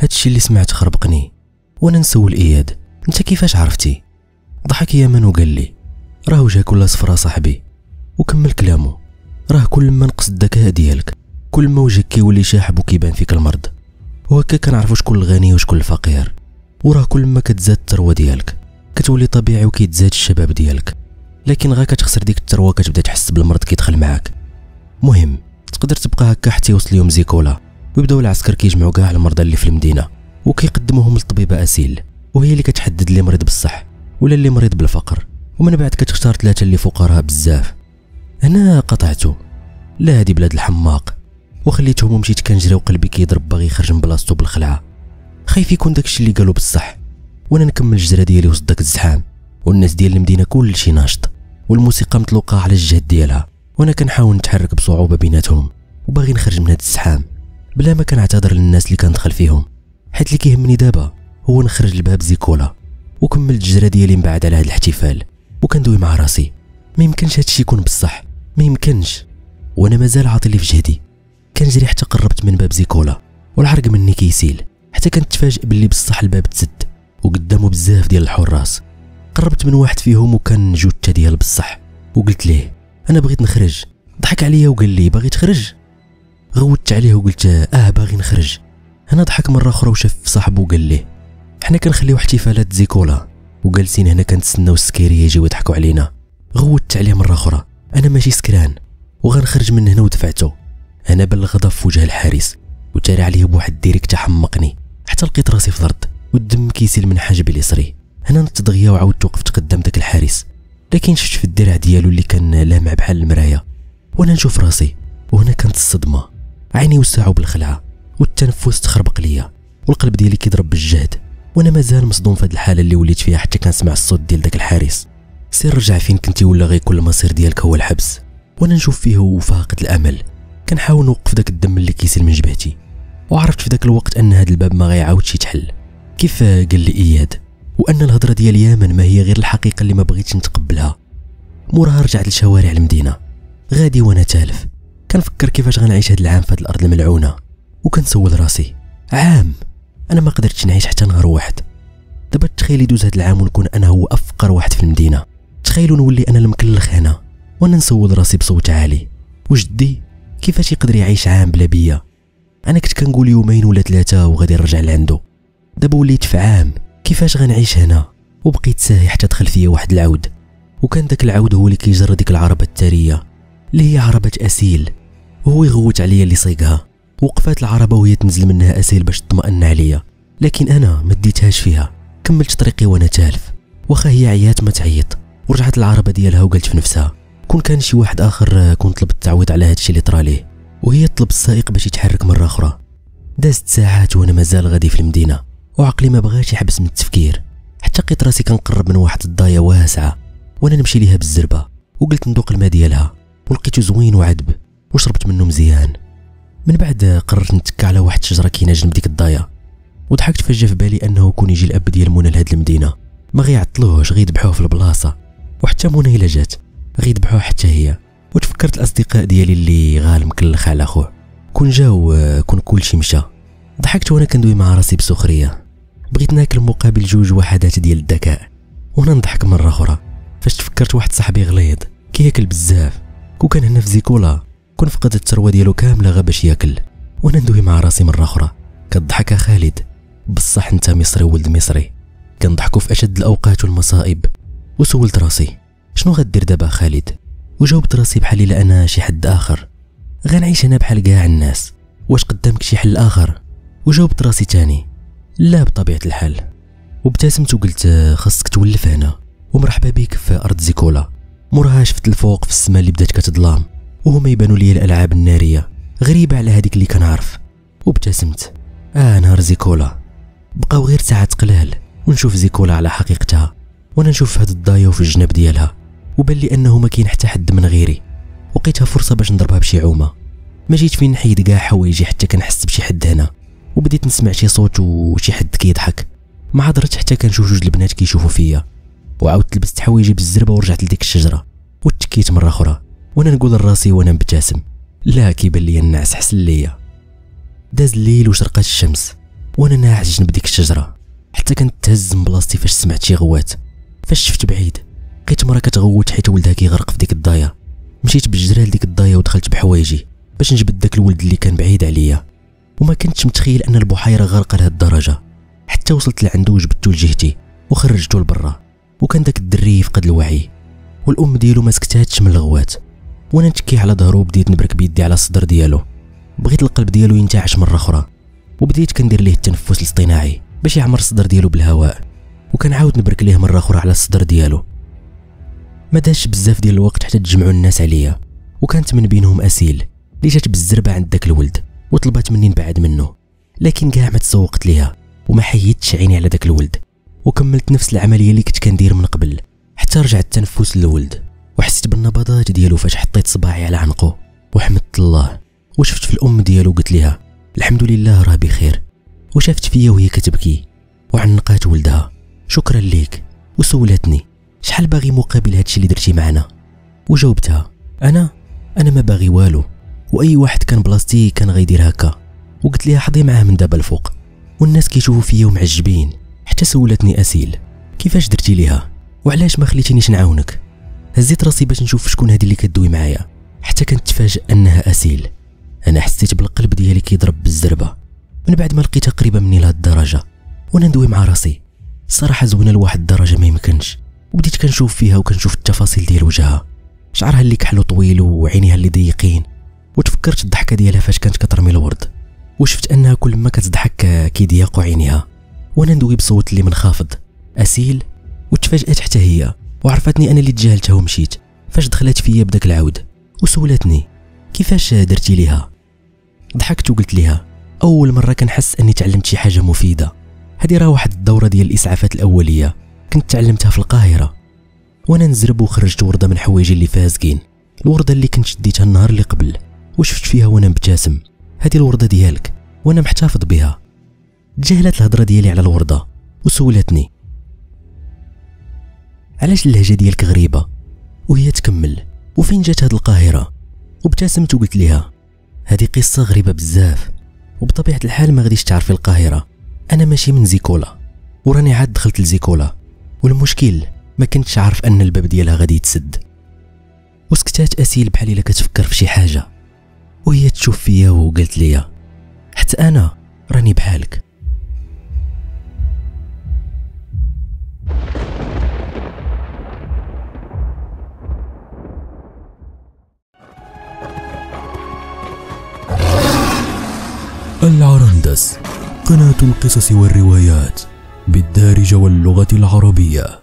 هادشي اللي سمعت خربقني. وانا نسول اياد انت كيفاش عرفتي؟ ضحك يامن وقال لي راه وجهك كله صفرا صاحبي، وكمل كلامه راه كل ما نقص الذكاء ديالك كل ما وجهك كيولي شاحب وكيبان فيك المرض، وهكا كنعرفوا شكون الغني وشكون الفقير. وراه كل ما كتزاد الثروه ديالك كتولي طبيعي وكيتزاد الشباب ديالك، لكن غا كتخسر ديك الثروه كتبدا تحس بالمرض كيدخل معاك. مهم تقدر تبقى هكا حتى يوصل يوم زيكولا ويبداو العسكر كيجمعوا كاع المرضى اللي في المدينه وكيقدموهم للطبيبه اسيل، وهي اللي كتحدد اللي مريض بالصح ولا اللي مريض بالفقر، ومن بعد كتختار 3 اللي فقراء بزاف. انا قطعته، لا هادي بلاد الحماق، وخليتهم ومشيت كنجري وقلبي كيضرب باغي يخرج من بلاصتو بالخلعه، خايف يكون داكشي اللي قالوا بصح. وانا نكمل الجزره ديالي وسط داك الزحام، والناس ديال المدينه كلشي ناشط والموسيقى مطلوقه على الجهد ديالها، وانا كنحاول نتحرك بصعوبه بيناتهم وباغي نخرج من هاد الزحام بلا ما كنعتذر للناس اللي كندخل فيهم، حيت اللي كيهمني دابا هو نخرج لباب زيكولا وكمل الجزره ديالي من بعد على هاد الاحتفال. وكندوي مع راسي ما يمكنش هادشي يكون بصح، ما يمكنش. وانا مازال عاطي لي في جهدي كنجري حتى قربت من باب زيكولا والعرق مني كيسيل، حتى كنتفاجئ باللي بصح الباب تسد وقدامه بزاف ديال الحراس. قربت من واحد فيهم وكان جوجة ديال بصح وقلت ليه انا بغيت نخرج. ضحك عليا وقال لي باغي تخرج؟ غودت عليه وقلت باغي نخرج. انا ضحك مره اخرى وشاف صاحبه وقال ليه حنا كنخليو احتفالات زيكولا وجالسين هنا كنتسناو السكيريه يجيو يضحكوا علينا. غودت عليه مره اخرى انا ماشي سكران وغنخرج من هنا ودفعته. انا بان الغضب في وجه الحارس وتاري عليه بواحد الديريكت حمقني حتى لقيت راسي في الارض والدم كيسيل من حاجبي اليسري. انا نط دغيا وعاودت وقفت قدام داك الحارس، لكن شفت في الدرع ديالو اللي كان لامع بحال المرايه وانا نشوف راسي. وهنا كانت الصدمه، عيني وسعوا بالخلعه والتنفس تخربق ليا والقلب ديالي كيضرب بالجهد، وانا مازال مصدوم في هاد الحاله اللي وليت فيها حتى كنسمع الصوت ديال داك الحارس سير رجع فين كنتي ولا غير كل مصير ديالك هو الحبس. وانا نشوف فيه وفاقد الامل كنحاول نوقف داك الدم اللي كيسيل من جبهتي، وعرفت في داك الوقت ان هاد الباب ما غيعاودش يتحل كيف قال لي اياد، وان الهضره ديال يامن ما هي غير الحقيقه اللي ما بغيتش نتقبلها. موراها رجعت لشوارع المدينه غادي وانا تالف كنفكر كيفاش غنعيش هاد العام في هاد الارض الملعونه، وكنسول راسي عام انا ما قدرتش نعيش حتى نهار واحد. دابا تخيل يدوز هاد العام ونكون انا هو افقر واحد في المدينه، تخيلوا نولي انا المكلخ هنا. وانا نسول راسي بصوت عالي وجدي كيفاش يقدر يعيش عام بلا بيا؟ انا كنت كنقول يومين ولا 3 وغادي نرجع لعندو، دابا وليت في عام كيفاش غنعيش هنا؟ وبقيت ساهي حتى دخل فيا واحد العود، وكان داك العود هو اللي كيجر ديك العربه التاريه اللي هي عربه اسيل، وهو يغوت عليا اللي صيقها. وقفات العربه وهي تنزل منها اسيل باش تطمئن عليا، لكن انا ما ديتهاش فيها، كملت طريقي وانا تالف. واخا هي عيات ما تعيط، ورجعت العربه ديالها وقالت في نفسها كون كان شي واحد اخر كنت طلبت التعويض على هادشي اللي طرا ليه، وهي طلب السائق باش يتحرك مره اخرى. دازت ساعات وانا مازال غادي في المدينه وعقلي ما بغاش يحبس من التفكير، حتى لقيت راسي كنقرب من واحد الضايه واسعه وانا نمشي ليها بالزربه، وقلت ندوق الماء ديالها ولقيته زوين وعذب وشربت منه مزيان. من بعد قررت نتكا على واحد الشجره كاينه جنب ديك الضايه، وضحكت فجاه في بالي انه كون يجي الاب ديال منى لهاد المدينه ما غيعطلوهش غيذبحوه في البلاصه، وحتى منى الا جات غيذبحوه حتى هي. وتفكرت الاصدقاء ديالي اللي غال مكلخ على خوه كون جاو كون كلشي مشى. ضحكت وانا كندوي مع راسي بسخريه، بغيت ناكل مقابل 2 وحدات ديال الذكاء. وانا نضحك مره اخرى فاش تفكرت واحد صاحبي غليظ كياكل بزاف كون كان هنا في زيكولا كون فقد الثروه ديالو كامله غا باش ياكل. وانا ندوي مع راسي مره اخرى كضحك خالد بصح انت مصري وولد مصري. كنضحكوا في اشد الاوقات والمصائب. وسولت راسي شنو غدير دابا خالد؟ وجاوبت راسي بحالي لا انا شي حد اخر غنعيش هنا بحال كاع الناس، واش قدامك شي حل اخر؟ وجاوبت راسي تاني لا بطبيعه الحال. وابتسمت وقلت خاصك تولف هنا، ومرحبا بك في ارض زيكولا. موراها شفت الفوق في السماء اللي بدات كتظلام وهما يبانوا لي الالعاب الناريه غريبه على هذيك اللي كنعرف. وابتسمت نهار زيكولا بقاو غير ساعات قلال ونشوف زيكولا على حقيقتها، وانا نشوف هاد الضايه وفي الجناب ديالها، وبان لي انه ما كاين حتى حد من غيري. وقيتها فرصه باش نضربها بشي عومه، ما جيت فين نحيد كاع حوايجي حتى كنحس بشي حد هنا، وبديت نسمع شي صوت وشي حد كيضحك. ما هضرتش حتى كنشوف 2 البنات كيشوفوا فيا، وعاودت لبست حوايجي بالزربه ورجعت لديك الشجره وتكيت مره اخرى وانا نقول لراسي وانا مبتسم لا كيبان لي النعس حسن ليا. داز الليل وشرقات الشمس وانا ناعس جنب ديك الشجره، حتى كنت تهز من بلاصتي فاش سمعت شي غوات. فاش شفت بعيد لقيت مرا كتغوت حيت ولدها كيغرق في ديك الضايه. مشيت بالجري لديك الضايه ودخلت بحوايجي باش نجبد داك الولد اللي كان بعيد عليا، وما كنتش متخيل ان البحيره غارقه لهاد الدرجه. حتى وصلت لعندو وجبدتو لجهتي وخرجتو لبرا، وكان داك الدري يفقد الوعي، والام ديالو ما سكتاتش من الغوات. وانا نتكي على ظهرو وبديت نبرك بيدي على الصدر ديالو. بغيت القلب ديالو ينتعش مره اخرى، وبديت كندير ليه التنفس الاصطناعي باش يعمر الصدر ديالو بالهواء، وكنعاود نبرك ليه مره اخرى على الصدر ديالو. ما داش بزاف ديال الوقت حتى تجمعوا الناس عليا، وكانت من بينهم اسيل اللي جات بالزربه عند داك الولد وطلبات مني نبعد منه، لكن كاع ما تسوقت ليها وما حيدتش عيني على داك الولد، وكملت نفس العمليه اللي كنت كندير من قبل حتى رجع التنفس للولد. وحسيت بالنبضات ديالو فاش حطيت صباعي على عنقه وحمدت الله، وشفت في الام ديالو قلت لها الحمد لله راه بخير. وشافت فيا وهي كتبكي وعنقات ولدها شكرا ليك، وسولتني شحال باغي مقابل هادشي اللي درتي معنا. وجاوبتها انا ما باغي والو، واي واحد كان بلاصتي كان غيدير هكا. وقلت لها حظي معاه من دابا الفوق، والناس كيشوفوا فيا ومعجبين. حتى سولتني اسيل كيفاش درتي ليها وعلاش ما خليتينيش نعاونك. هزيت راسي باش نشوف شكون هذه اللي كدوي معايا، حتى كنت تفاجئ انها اسيل. انا حسيت بالقلب ديالي كيضرب بالزربه من بعد ما لقيتها قريبه مني لهاد الدرجه، وانا ندوي مع راسي الصراحه زوينه لواحد الدرجه ما يمكنش. وبديت كنشوف فيها وكنشوف التفاصيل ديال وجهها، شعرها اللي كحل طويل وعينيها اللي ضيقين. وتفكرت الضحكه ديالها فاش كانت كترمي الورد، وشفت انها كل ما كتضحك كيضيقوا عينيها. وانا ندوي بصوت اللي منخافض اسيل، وتفاجات حتى هي وعرفتني انا اللي تجاهلتها ومشيت. فاش دخلت فيا بداك العود وسولتني كيفاش درتي ليها. ضحكت وقلت لها اول مره كنحس اني تعلمت شي حاجه مفيده. هذه راه واحد الدوره ديال الاسعافات الاوليه كنت تعلمتها في القاهره. وانا نزرب وخرجت ورده من حوايجي اللي فازقين، الورده اللي كنت شديتها النهار اللي قبل وشفت فيها وانا مبتسم هذه الورده ديالك وانا محتفظ بها. تجاهلت الهضره ديالي على الورده وسولتني علاش اللهجه ديالك غريبه، وهي تكمل وفين جات هاد القاهره. وابتسمت وقلت لها هذه قصه غريبه بزاف، وبطبيعه الحال ما غاديش تعرفي القاهره. انا ماشي من زيكولا، وراني عاد دخلت لزيكولا، والمشكل ما كنتش عارف ان الباب ديالها غادي يتسد. وسكتات اسيل بحال الا كتفكر في شي حاجه، وهي تشوف فيا وقالت لي حتى انا راني بحالك. العرندس، قناة القصص والروايات بالدارجة واللغة العربية.